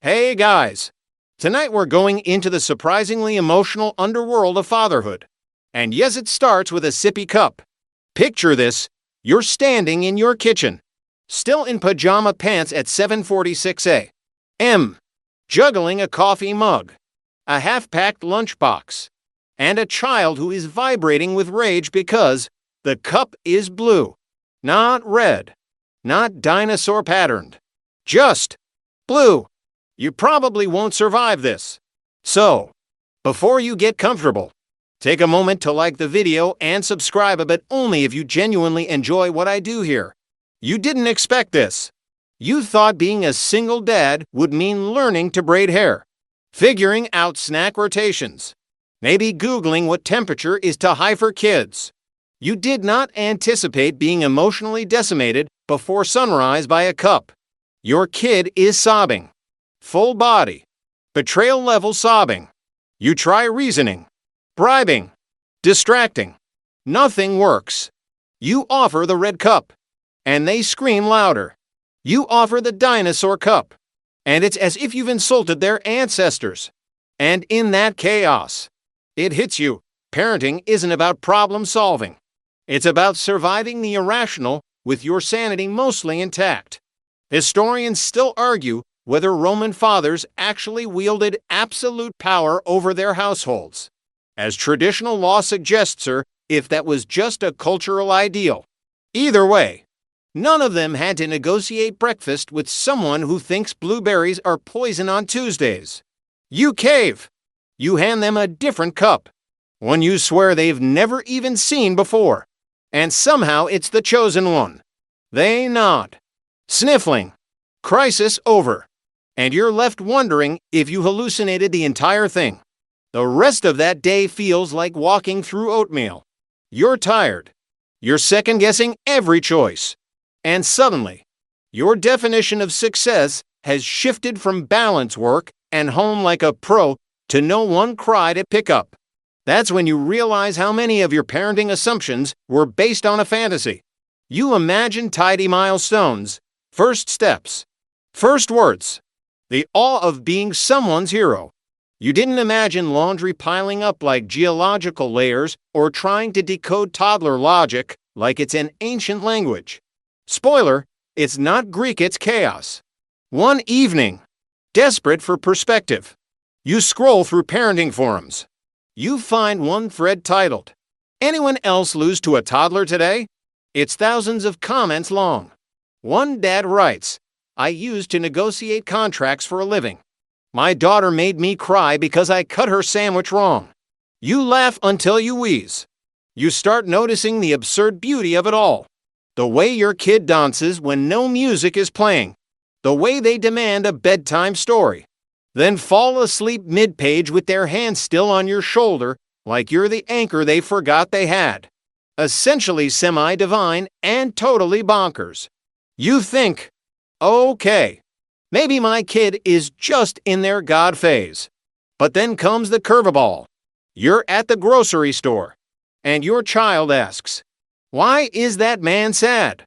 Hey guys! Tonight we're going into the surprisingly emotional underworld of fatherhood. And yes, it starts with a sippy cup. Picture this, you're standing in your kitchen, still in pajama pants at 7:46 a.m., juggling a coffee mug, a half-packed lunchbox, and a child who is vibrating with rage because the cup is blue, not red, not dinosaur-patterned, just blue. You probably won't survive this. So, before you get comfortable, take a moment to like the video and subscribe, but only if you genuinely enjoy what I do here. You didn't expect this. You thought being a single dad would mean learning to braid hair, figuring out snack rotations, maybe Googling what temperature is too high for kids. You did not anticipate being emotionally decimated before sunrise by a cup. Your kid is sobbing. Full body. Betrayal-level sobbing. You try reasoning. Bribing. Distracting. Nothing works. You offer the red cup, and they scream louder. You offer the dinosaur cup, and it's as if you've insulted their ancestors. And in that chaos, it hits you. Parenting isn't about problem solving. It's about surviving the irrational with your sanity mostly intact. Historians still argue whether Roman fathers actually wielded absolute power over their households. As traditional law suggests, or if that was just a cultural ideal. Either way, none of them had to negotiate breakfast with someone who thinks blueberries are poison on Tuesdays. You cave. You hand them a different cup, one you swear they've never even seen before. And somehow it's the chosen one. They nod, sniffling. Crisis over. And you're left wondering if you hallucinated the entire thing. The rest of that day feels like walking through oatmeal. You're tired. You're second-guessing every choice. And suddenly, your definition of success has shifted from balance work and home like a pro to no one cried at pickup. That's when you realize how many of your parenting assumptions were based on a fantasy. You imagine tidy milestones, first steps, first words, the awe of being someone's hero. You didn't imagine laundry piling up like geological layers or trying to decode toddler logic like it's an ancient language. Spoiler, it's not Greek, it's chaos. One evening, desperate for perspective, you scroll through parenting forums. You find one thread titled, "Anyone else lose to a toddler today?" It's thousands of comments long. One dad writes, "I used to negotiate contracts for a living. My daughter made me cry because I cut her sandwich wrong." You laugh until you wheeze. You start noticing the absurd beauty of it all. The way your kid dances when no music is playing. The way they demand a bedtime story. Then fall asleep mid-page with their hand still on your shoulder like you're the anchor they forgot they had. Essentially semi-divine and totally bonkers. You think, okay, maybe my kid is just in their God phase. But then comes the curveball. You're at the grocery store, and your child asks, "Why is that man sad?"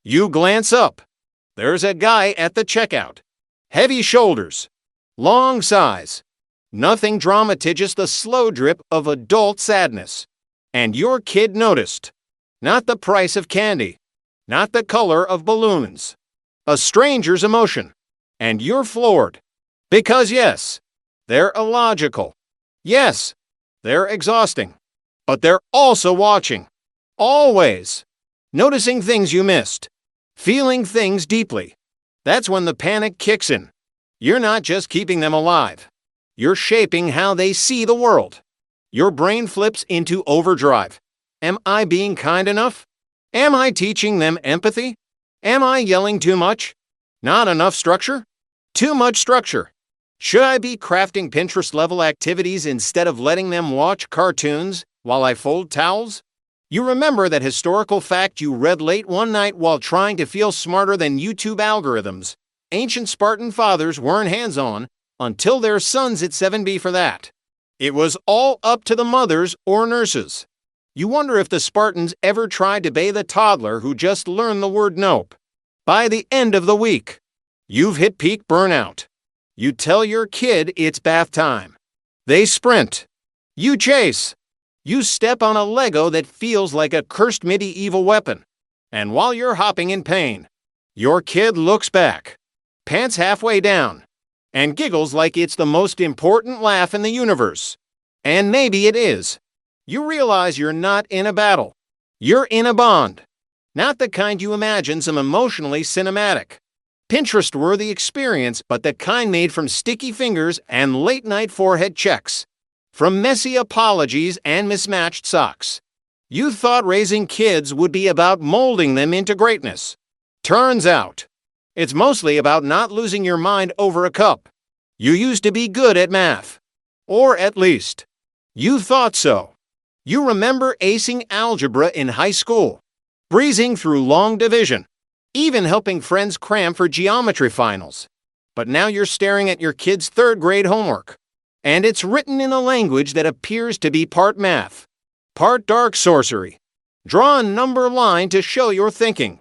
You glance up. There's a guy at the checkout. Heavy shoulders, long sighs. Nothing dramatic, just the slow drip of adult sadness. And your kid noticed. Not the price of candy, not the color of balloons. A stranger's emotion, and you're floored. Because yes, they're illogical. Yes, they're exhausting. But they're also watching. Always. Noticing things you missed. Feeling things deeply. That's when the panic kicks in. You're not just keeping them alive. You're shaping how they see the world. Your brain flips into overdrive. Am I being kind enough? Am I teaching them empathy? Am I yelling too much? Not enough structure? Too much structure. Should I be crafting Pinterest-level activities instead of letting them watch cartoons while I fold towels? You remember that historical fact you read late one night while trying to feel smarter than YouTube algorithms. Ancient Spartan fathers weren't hands-on until their sons hit 7B for that. It was all up to the mothers or nurses. You wonder if the Spartans ever tried to bathe a toddler who just learned the word nope. By the end of the week, you've hit peak burnout. You tell your kid it's bath time. They sprint. You chase. You step on a Lego that feels like a cursed medieval weapon. And while you're hopping in pain, your kid looks back, pants halfway down, and giggles like it's the most important laugh in the universe. And maybe it is. You realize you're not in a battle. You're in a bond. Not the kind you imagine some emotionally cinematic, Pinterest-worthy experience, but the kind made from sticky fingers and late-night forehead checks. From messy apologies and mismatched socks. You thought raising kids would be about molding them into greatness. Turns out, it's mostly about not losing your mind over a cup. You used to be good at math. Or at least, you thought so. You remember acing algebra in high school, breezing through long division, even helping friends cram for geometry finals. But now you're staring at your kid's third-grade homework, and it's written in a language that appears to be part math, part dark sorcery. Draw a number line to show your thinking.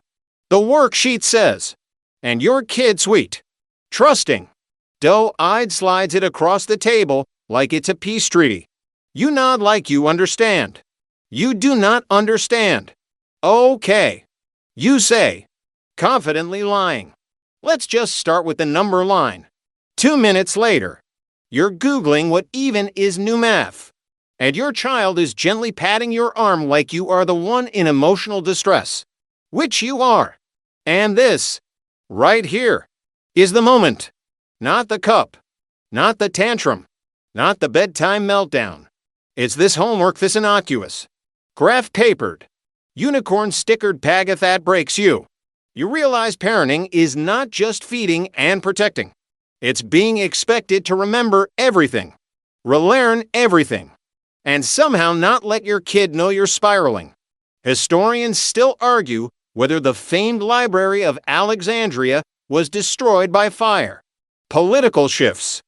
The worksheet says, and your kid sweet, trusting, doe-eyed slides it across the table like it's a peace treaty. You nod like you understand. You do not understand. Okay. You say, confidently lying. Let's just start with the number line. 2 minutes later, you're Googling what even is new math. And your child is gently patting your arm like you are the one in emotional distress. Which you are. And this, right here, is the moment. Not the cup. Not the tantrum. Not the bedtime meltdown. It's this homework this innocuous, graph-papered, unicorn-stickered pagath that breaks you. You realize parenting is not just feeding and protecting. It's being expected to remember everything, relearn everything, and somehow not let your kid know you're spiraling. Historians still argue whether the famed Library of Alexandria was destroyed by fire, political shifts,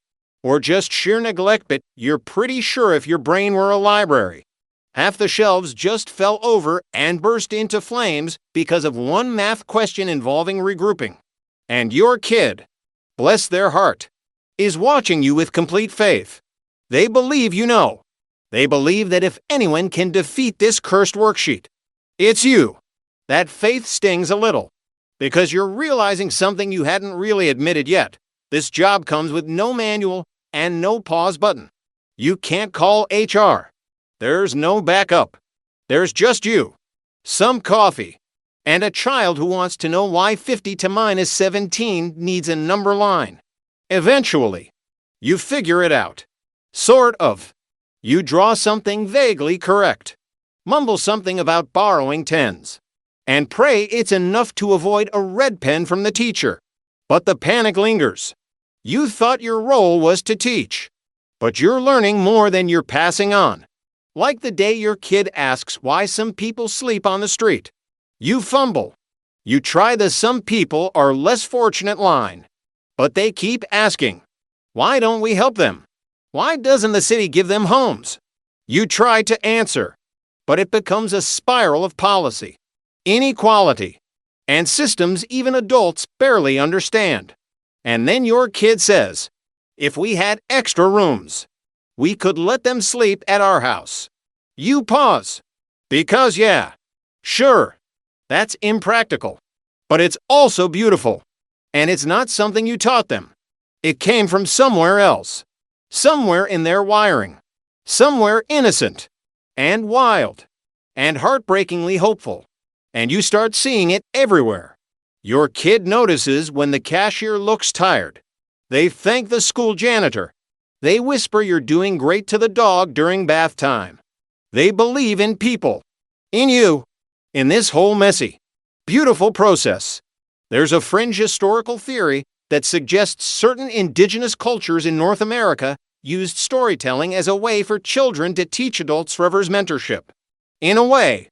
or just sheer neglect, but you're pretty sure if your brain were a library, half the shelves just fell over and burst into flames because of one math question involving regrouping. And your kid, bless their heart, is watching you with complete faith. They believe you know. They believe that if anyone can defeat this cursed worksheet, it's you. That faith stings a little, because you're realizing something you hadn't really admitted yet. This job comes with no manual and no pause button. You can't call HR. There's no backup. There's just you, some coffee, and a child who wants to know why 50 to minus 17 needs a number line. Eventually, you figure it out. Sort of. You draw something vaguely correct, mumble something about borrowing tens, and pray it's enough to avoid a red pen from the teacher. But the panic lingers. You thought your role was to teach, but you're learning more than you're passing on. Like the day your kid asks why some people sleep on the street. You fumble. You try the "some people are less fortunate" line, but they keep asking, why don't we help them? Why doesn't the city give them homes? You try to answer, but it becomes a spiral of policy, inequality, and systems even adults barely understand. And then your kid says, if we had extra rooms, we could let them sleep at our house. You pause. Because yeah, sure, that's impractical. But it's also beautiful. And it's not something you taught them. It came from somewhere else. Somewhere in their wiring. Somewhere innocent. And wild. And heartbreakingly hopeful. And you start seeing it everywhere. Your kid notices when the cashier looks tired. They thank the school janitor. They whisper you're doing great to the dog during bath time. They believe in people. In you. In this whole messy, beautiful process. There's a fringe historical theory that suggests certain indigenous cultures in North America used storytelling as a way for children to teach adults reverse mentorship. In a way,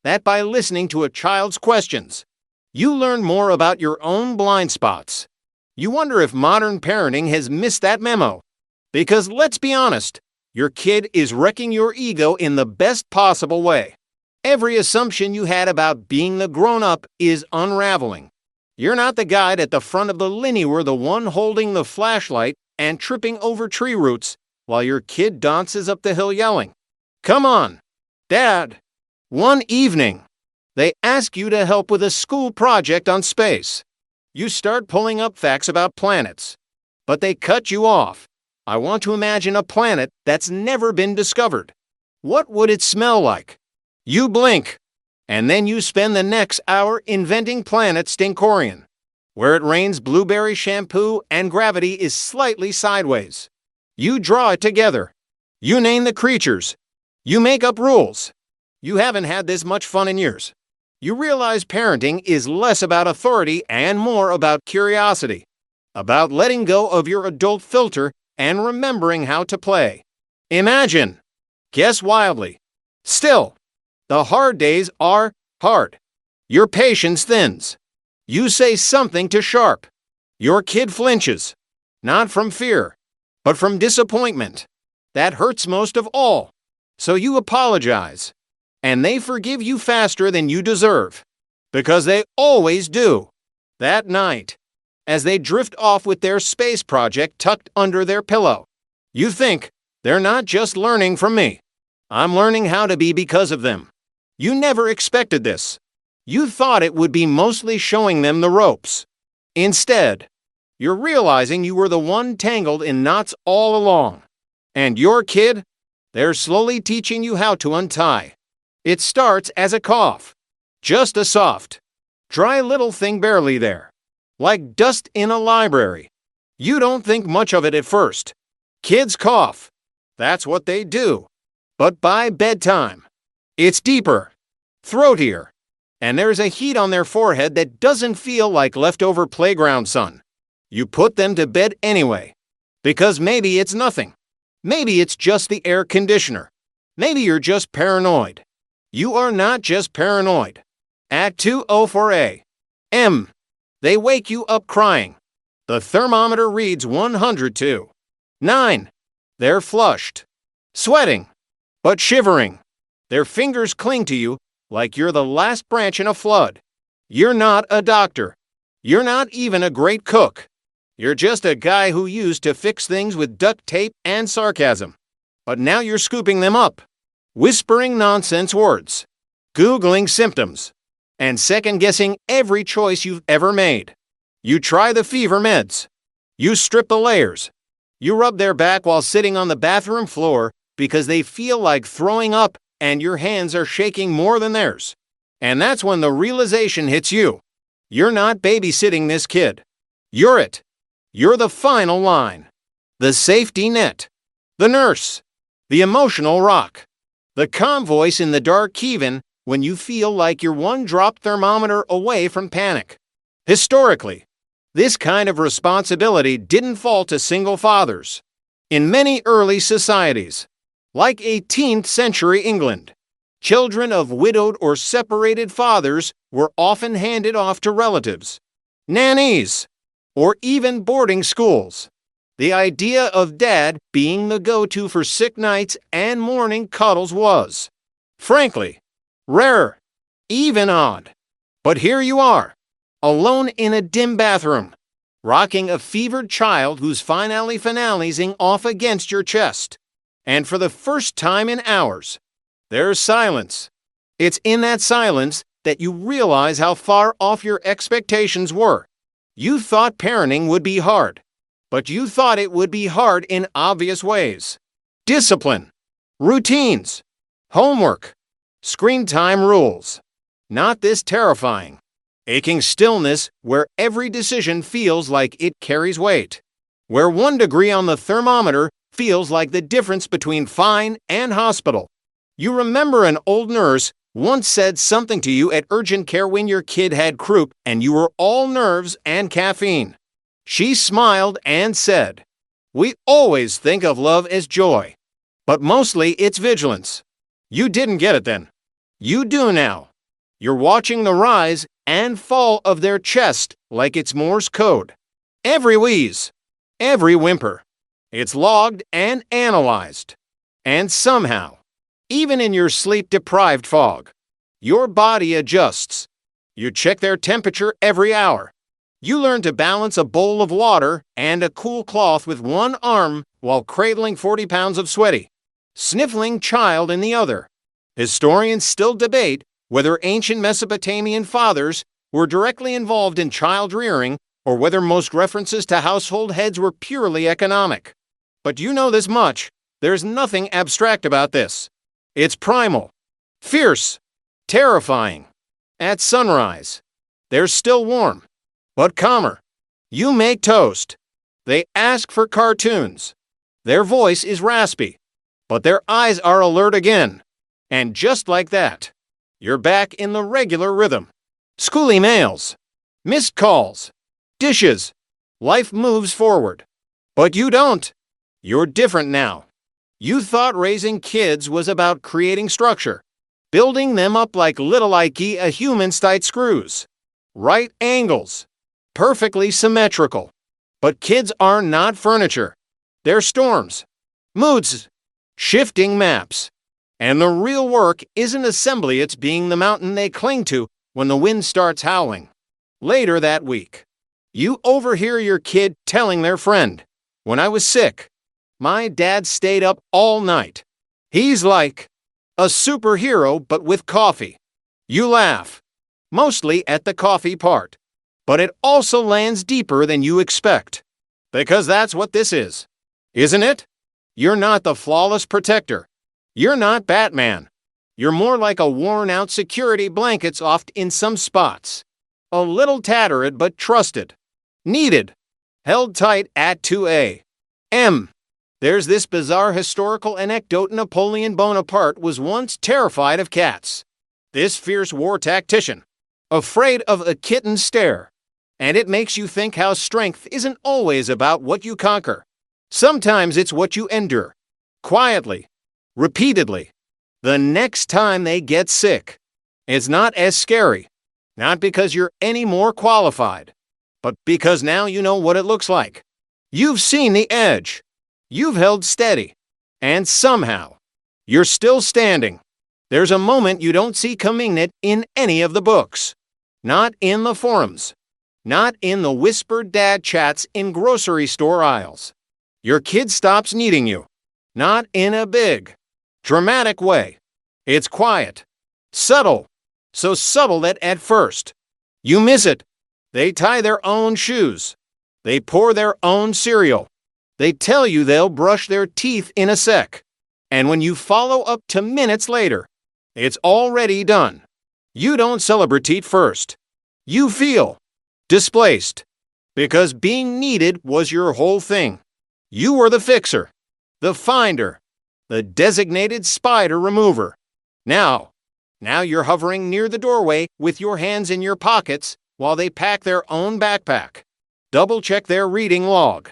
that by listening to a child's questions, you learn more about your own blind spots. You wonder if modern parenting has missed that memo. Because let's be honest, your kid is wrecking your ego in the best possible way. Every assumption you had about being the grown-up is unraveling. You're not the guide at the front of the linear, the one holding the flashlight and tripping over tree roots while your kid dances up the hill yelling, "Come on, Dad!" One evening, they ask you to help with a school project on space. You start pulling up facts about planets, but they cut you off. "I want to imagine a planet that's never been discovered. What would it smell like?" You blink, and then you spend the next hour inventing Planet Stinkorian, where it rains blueberry shampoo and gravity is slightly sideways. You draw it together. You name the creatures. You make up rules. You haven't had this much fun in years. You realize parenting is less about authority and more about curiosity, about letting go of your adult filter and remembering how to play. Imagine. Guess wildly. Still, the hard days are hard. Your patience thins. You say something too sharp. Your kid flinches, not from fear, but from disappointment. That hurts most of all. So you apologize, and they forgive you faster than you deserve, because they always do. That night, as they drift off with their space project tucked under their pillow, you think, they're not just learning from me. I'm learning how to be because of them. You never expected this. You thought it would be mostly showing them the ropes. Instead, you're realizing you were the one tangled in knots all along. And your kid, they're slowly teaching you how to untie. It starts as a cough. Just a soft, dry little thing barely there. Like dust in a library. You don't think much of it at first. Kids cough. That's what they do. But by bedtime, it's deeper, throatier, and there's a heat on their forehead that doesn't feel like leftover playground sun. You put them to bed anyway, because maybe it's nothing. Maybe it's just the air conditioner. Maybe you're just paranoid. You are not just paranoid. At 2:04 a.m., they wake you up crying. The thermometer reads 102.9. They're flushed, sweating, but shivering. Their fingers cling to you like you're the last branch in a flood. You're not a doctor. You're not even a great cook. You're just a guy who used to fix things with duct tape and sarcasm. But now you're scooping them up, whispering nonsense words, Googling symptoms, and second-guessing every choice you've ever made. You try the fever meds. You strip the layers. You rub their back while sitting on the bathroom floor because they feel like throwing up and your hands are shaking more than theirs. And that's when the realization hits you. You're not babysitting this kid. You're it. You're the final line. The safety net. The nurse. The emotional rock. The calm voice in the dark even when you feel like you're one drop thermometer away from panic. Historically, this kind of responsibility didn't fall to single fathers. In many early societies, like 18th century England, children of widowed or separated fathers were often handed off to relatives, nannies, or even boarding schools. The idea of dad being the go-to for sick nights and morning cuddles was, frankly, rare, even odd. But here you are, alone in a dim bathroom, rocking a fevered child who's finalizing off against your chest. And for the first time in hours, there's silence. It's in that silence that you realize how far off your expectations were. You thought parenting would be hard, but you thought it would be hard in obvious ways. Discipline, routines, homework, screen time rules. Not this terrifying, aching stillness where every decision feels like it carries weight, where 1 degree on the thermometer feels like the difference between fine and hospital. You remember an old nurse once said something to you at urgent care when your kid had croup and you were all nerves and caffeine. She smiled and said, "We always think of love as joy, but mostly it's vigilance." You didn't get it then. You do now. You're watching the rise and fall of their chest like it's Morse code. Every wheeze, every whimper. It's logged and analyzed. And somehow, even in your sleep-deprived fog, your body adjusts. You check their temperature every hour. You learn to balance a bowl of water and a cool cloth with one arm while cradling 40 pounds of sweaty, sniffling child in the other. Historians still debate whether ancient Mesopotamian fathers were directly involved in child rearing or whether most references to household heads were purely economic. But you know this much, there's nothing abstract about this. It's primal, fierce, terrifying. At sunrise, they're still warm, but calmer. You make toast. They ask for cartoons. Their voice is raspy, but their eyes are alert again. And just like that, you're back in the regular rhythm. School emails, missed calls, dishes. Life moves forward. But you don't. You're different now. You thought raising kids was about creating structure, building them up like little IKEA human-sized screws. Right angles, perfectly symmetrical. But kids are not furniture. They're storms, moods, shifting maps. And the real work isn't assembly, it's being the mountain they cling to when the wind starts howling. Later that week, you overhear your kid telling their friend, "When I was sick, my dad stayed up all night. He's like a superhero but with coffee." You laugh, mostly at the coffee part, but it also lands deeper than you expect. Because that's what this is, isn't it? You're not the flawless protector. You're not Batman. You're more like a worn-out security blanket off in some spots. A little tattered but trusted. Needed. Held tight at 2 a.m. There's this bizarre historical anecdote. Napoleon Bonaparte was once terrified of cats. This fierce war tactician. Afraid of a kitten's stare. And it makes you think how strength isn't always about what you conquer. Sometimes it's what you endure. Quietly. Repeatedly. The next time they get sick, it's not as scary. Not because you're any more qualified, but because now you know what it looks like. You've seen the edge. You've held steady. And somehow, you're still standing. There's a moment you don't see coming in any of the books. Not in the forums. Not in the whispered dad chats in grocery store aisles. Your kid stops needing you. Not in a big, dramatic way. It's quiet. Subtle. So subtle that at first, you miss it. They tie their own shoes. They pour their own cereal. They tell you they'll brush their teeth in a sec. And when you follow up 2 minutes later, it's already done. You don't celebrate first. You feel displaced. Because being needed was your whole thing. You were the fixer, the finder, the designated spider remover. Now you're hovering near the doorway with your hands in your pockets while they pack their own backpack, double-check their reading log,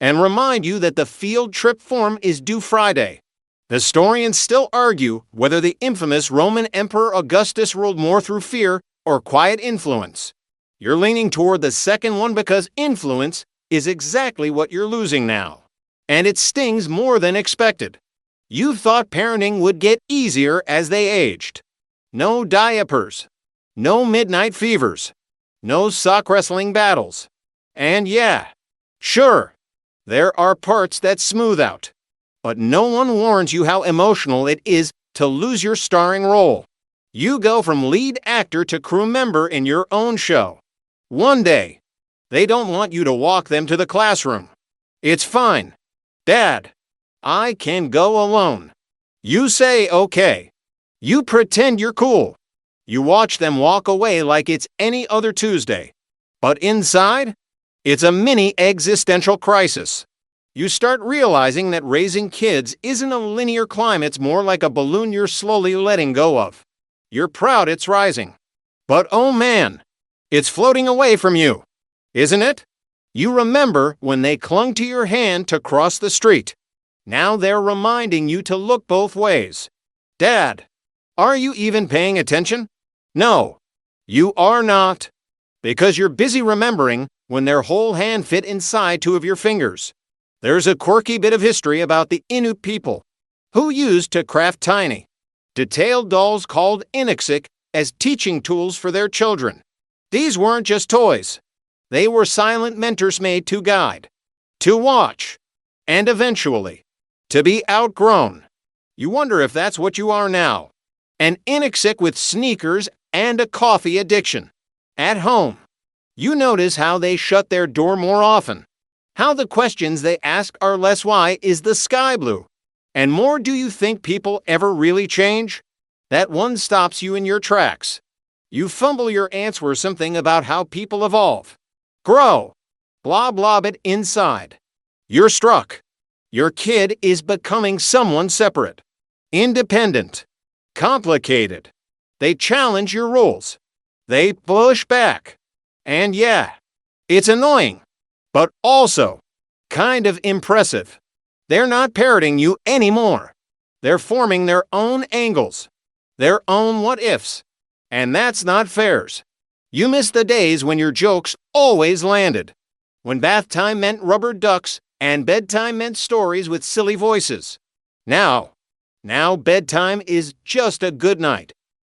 and remind you that the field trip form is due Friday. Historians still argue whether the infamous Roman Emperor Augustus ruled more through fear or quiet influence. You're leaning toward the second one because influence is exactly what you're losing now. And it stings more than expected. You thought parenting would get easier as they aged. No diapers. No midnight fevers. No sock wrestling battles. And yeah, sure, there are parts that smooth out. But no one warns you how emotional it is to lose your starring role. You go from lead actor to crew member in your own show. One day, they don't want you to walk them to the classroom. It's fine. Dad, I can go alone. You say okay. You pretend you're cool. You watch them walk away like it's any other Tuesday. But inside, it's a mini existential crisis. You start realizing that raising kids isn't a linear climb, it's more like a balloon you're slowly letting go of. You're proud it's rising. But oh man, it's floating away from you, isn't it? You remember when they clung to your hand to cross the street. Now they're reminding you to look both ways. Dad, are you even paying attention? No, you are not. Because you're busy remembering when their whole hand fit inside 2 of your fingers. There's a quirky bit of history about the Inuit people, who used to craft tiny, detailed dolls called inixic as teaching tools for their children. These weren't just toys. They were silent mentors made to guide, to watch, and eventually, to be outgrown. You wonder if that's what you are now. An inoxic with sneakers and a coffee addiction. At home, you notice how they shut their door more often. How the questions they ask are less "why is the sky blue?" and more "do you think people ever really change?" That one stops you in your tracks. You fumble your answer something about how people evolve, grow, blah blah bit inside. You're struck. Your kid is becoming someone separate, independent, complicated. They challenge your rules. They push back. And yeah, it's annoying, but also kind of impressive. They're not parroting you anymore. They're forming their own angles, their own what-ifs. And that's not fairs. You miss the days when your jokes always landed. When bath time meant rubber ducks and bedtime meant stories with silly voices. Now bedtime is just a good night,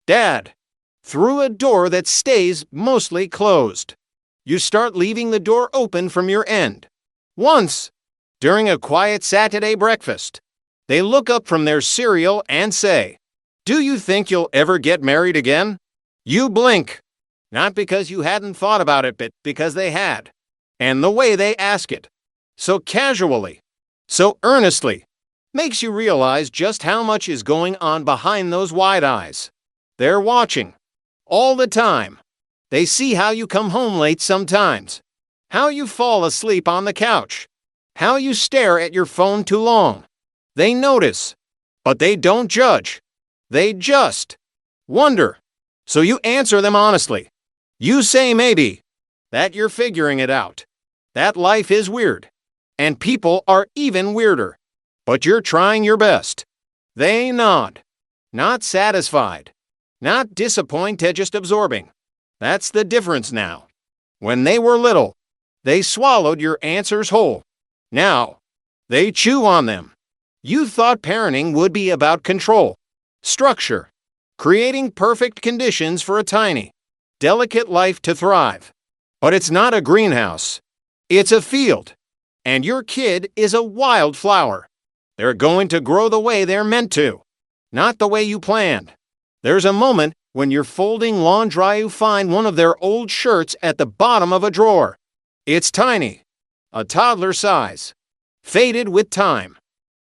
Dad, through a door that stays mostly closed. You start leaving the door open from your end. Once, during a quiet Saturday breakfast, they look up from their cereal and say, "Do you think you'll ever get married again?" You blink. Not because you hadn't thought about it, but because they had. And the way they ask it, so casually, so earnestly, makes you realize just how much is going on behind those wide eyes. They're watching. All the time. They see how you come home late sometimes. How you fall asleep on the couch. How you stare at your phone too long. They notice. But they don't judge. They just wonder. So you answer them honestly. You say maybe. That you're figuring it out. That life is weird. And people are even weirder. But you're trying your best. They nod. Not satisfied. Not disappointed, just absorbing. That's the difference now. When they were little, they swallowed your answers whole. Now, they chew on them. You thought parenting would be about control, structure, creating perfect conditions for a tiny, delicate life to thrive. But it's not a greenhouse. It's a field. And your kid is a wildflower. They're going to grow the way they're meant to, not the way you planned. There's a moment when you're folding laundry, you find one of their old shirts at the bottom of a drawer. It's tiny, a toddler size, faded with time.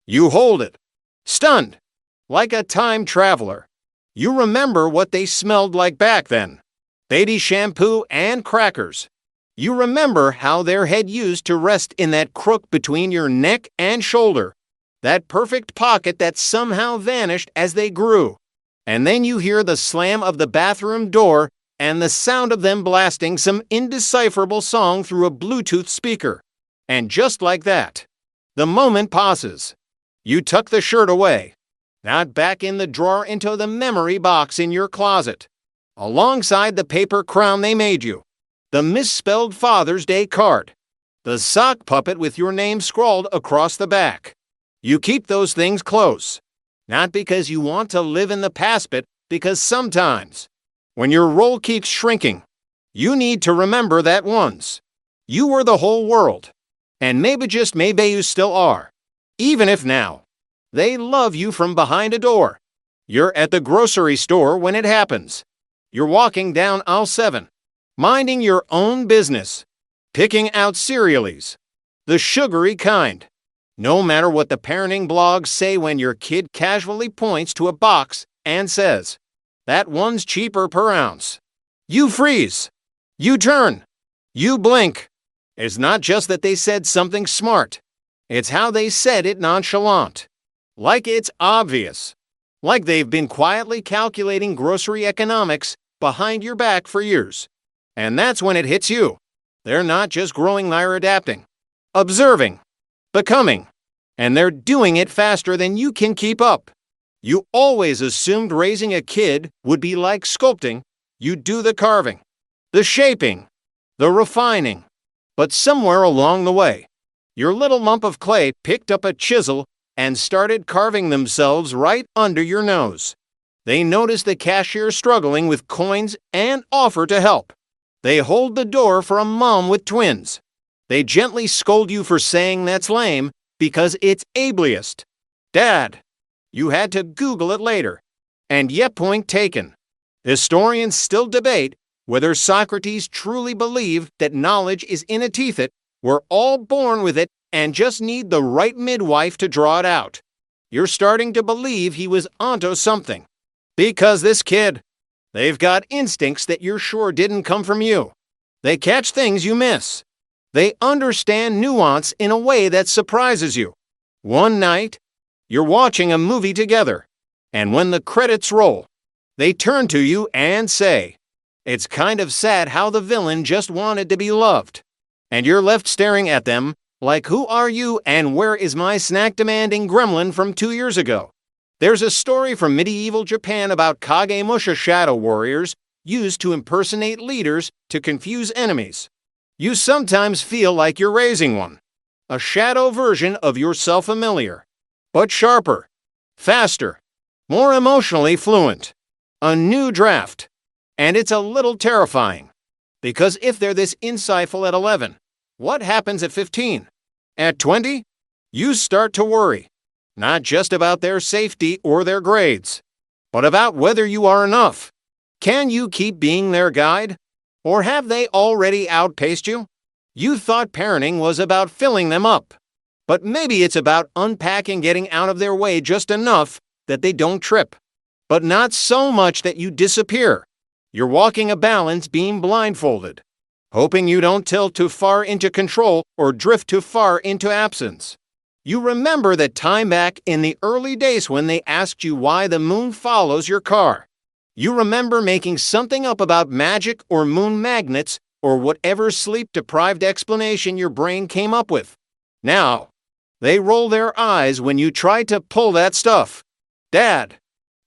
You hold it, stunned, like a time traveler. You remember what they smelled like back then. Baby shampoo and crackers. You remember how their head used to rest in that crook between your neck and shoulder. That perfect pocket that somehow vanished as they grew. And then you hear the slam of the bathroom door and the sound of them blasting some indecipherable song through a Bluetooth speaker. And just like that, the moment passes. You tuck the shirt away, not back in the drawer, into the memory box in your closet, alongside the paper crown they made you, the misspelled Father's Day card, the sock puppet with your name scrawled across the back. You keep those things close. Not because you want to live in the past, but because sometimes, when your role keeps shrinking, you need to remember that once you were the whole world. And maybe, just maybe, you still are. Even if now, they love you from behind a door. You're at the grocery store when it happens. You're walking down aisle 7, minding your own business, picking out cereals, the sugary kind. No matter what the parenting blogs say, when your kid casually points to a box and says, "That one's cheaper per ounce," you freeze. You turn. You blink. It's not just that they said something smart. It's how they said it nonchalant. Like it's obvious. Like they've been quietly calculating grocery economics behind your back for years. And that's when it hits you. They're not just growing, they're adapting, observing, becoming, and they're doing it faster than you can keep up. You always assumed raising a kid would be like sculpting. You do the carving, the shaping, the refining. But somewhere along the way, your little lump of clay picked up a chisel and started carving themselves right under your nose. They notice the cashier struggling with coins and offer to help. They hold the door for a mom with twins. They gently scold you for saying that's lame because it's ableist. Dad, you had to Google it later. And yet, point taken. Historians still debate whether Socrates truly believed that knowledge is in a teeth. We're all born with it and just need the right midwife to draw it out. You're starting to believe he was onto something. Because this kid, they've got instincts that you're sure didn't come from you. They catch things you miss. They understand nuance in a way that surprises you. One night, you're watching a movie together, and when the credits roll, they turn to you and say, "It's kind of sad how the villain just wanted to be loved." And you're left staring at them like, who are you and where is my snack-demanding gremlin from 2 years ago? There's a story from medieval Japan about Kagemusha shadow warriors used to impersonate leaders to confuse enemies. You sometimes feel like you're raising one, a shadow version of yourself familiar, but sharper, faster, more emotionally fluent. A new draft. And it's a little terrifying. Because if they're this insightful at 11, what happens at 15? At 20? You start to worry. Not just about their safety or their grades, but about whether you are enough. Can you keep being their guide? Or have they already outpaced you? You thought parenting was about filling them up. But maybe it's about unpacking, getting out of their way just enough that they don't trip. But not so much that you disappear. You're walking a balance beam blindfolded, hoping you don't tilt too far into control or drift too far into absence. You remember that time back in the early days when they asked you why the moon follows your car. You remember making something up about magic or moon magnets or whatever sleep-deprived explanation your brain came up with. Now, they roll their eyes when you try to pull that stuff. Dad,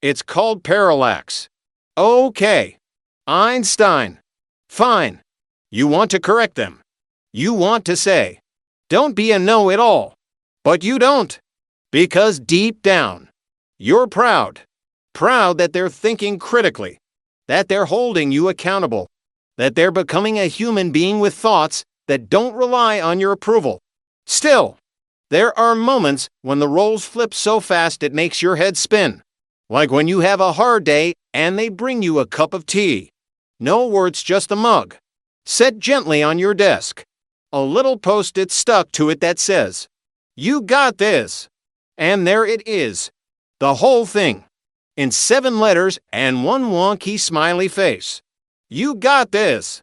it's called parallax. Okay. Einstein. Fine. You want to correct them. You want to say, don't be a know-it-all. But you don't. Because deep down, you're proud. Proud that they're thinking critically. That they're holding you accountable. That they're becoming a human being with thoughts that don't rely on your approval. Still, there are moments when the roles flip so fast it makes your head spin. Like when you have a hard day and they bring you a cup of tea. No words, just a mug. Set gently on your desk. A little post-it stuck to it that says, "You got this." And there it is. The whole thing. In 7 letters and one wonky smiley face. You got this.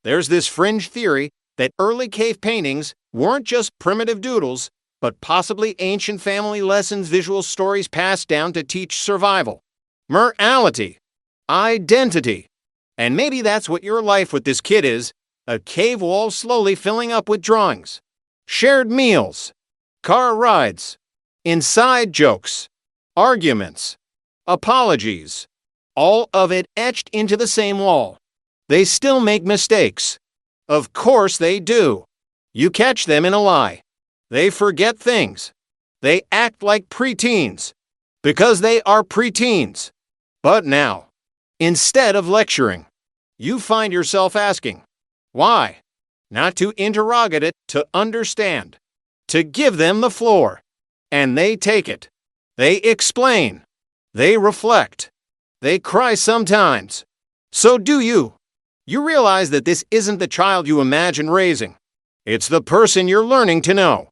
There's this fringe theory that early cave paintings weren't just primitive doodles, but possibly ancient family lessons, visual stories passed down to teach survival, morality, identity. And maybe that's what your life with this kid is, a cave wall slowly filling up with drawings, shared meals, car rides, inside jokes, arguments, apologies, all of it etched into the same wall. They still make mistakes. Of course they do. You catch them in a lie. They forget things. They act like preteens. Because they are preteens. But now, instead of lecturing, you find yourself asking, why? Not to interrogate it, to understand. To give them the floor. And they take it. They explain. They reflect. They cry sometimes. So do you. You realize that this isn't the child you imagine raising. It's the person you're learning to know.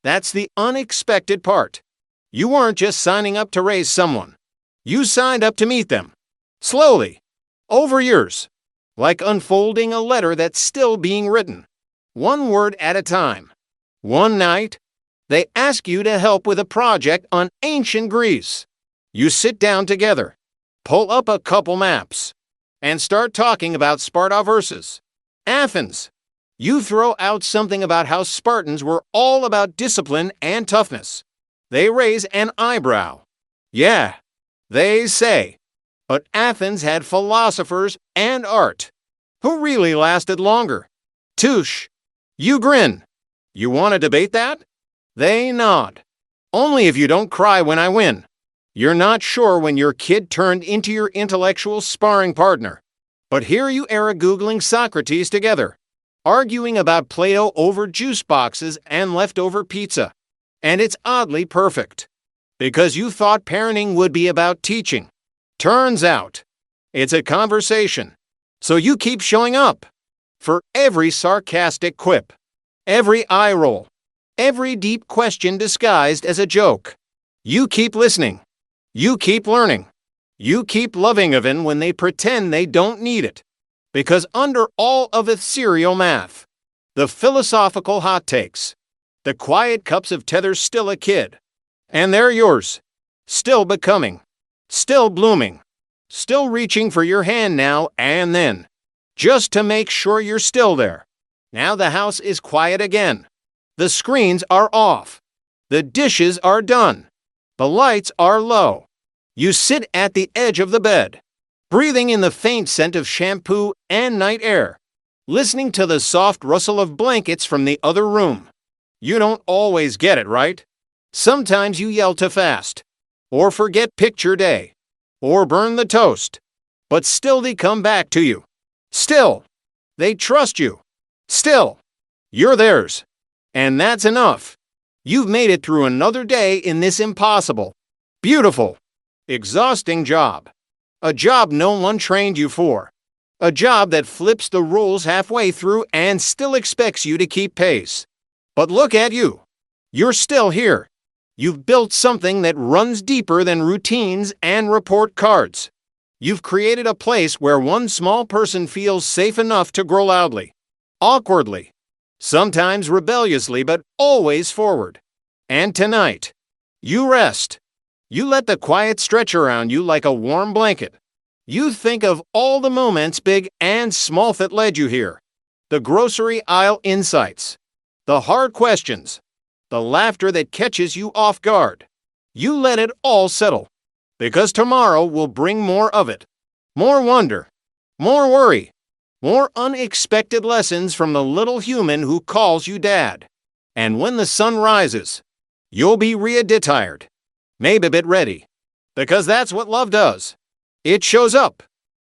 That's the unexpected part. You weren't just signing up to raise someone. You signed up to meet them. Slowly. Over years. Like unfolding a letter that's still being written. One word at a time. One night, they ask you to help with a project on ancient Greece. You sit down together, pull up a couple maps, and start talking about Sparta versus Athens. You throw out something about how Spartans were all about discipline and toughness. They raise an eyebrow. Yeah, they say. But Athens had philosophers and art. Who really lasted longer? Touche. You grin. You want to debate that? They nod. Only if you don't cry when I win. You're not sure when your kid turned into your intellectual sparring partner. But here you are Googling Socrates together, arguing about Play-Doh over juice boxes and leftover pizza. And it's oddly perfect. Because you thought parenting would be about teaching. Turns out, it's a conversation. So you keep showing up. For every sarcastic quip, every eye roll, every deep question disguised as a joke. You keep listening. You keep learning. You keep loving even when they pretend they don't need it. Because under all of the serial math, the philosophical hot takes, the quiet cups of tether's still a kid. And they're yours. Still becoming. Still blooming. Still reaching for your hand now and then. Just to make sure you're still there. Now the house is quiet again. The screens are off. The dishes are done. The lights are low. You sit at the edge of the bed, breathing in the faint scent of shampoo and night air, listening to the soft rustle of blankets from the other room. You don't always get it right. Sometimes you yell too fast, or forget picture day, or burn the toast. But still they come back to you. Still, they trust you. Still, you're theirs. And that's enough. You've made it through another day in this impossible, beautiful, exhausting job. A job no one trained you for. A job that flips the rules halfway through and still expects you to keep pace. But look at you. You're still here. You've built something that runs deeper than routines and report cards. You've created a place where one small person feels safe enough to grow loudly, awkwardly, sometimes rebelliously, but always forward. And tonight, you rest. You let the quiet stretch around you like a warm blanket. You think of all the moments, big and small, that led you here. The grocery aisle insights. The hard questions. The laughter that catches you off guard. You let it all settle. Because tomorrow will bring more of it. More wonder. More worry. More unexpected lessons from the little human who calls you dad. And when the sun rises, you'll be tired. Maybe a bit ready. Because that's what love does. It shows up.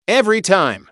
Every time.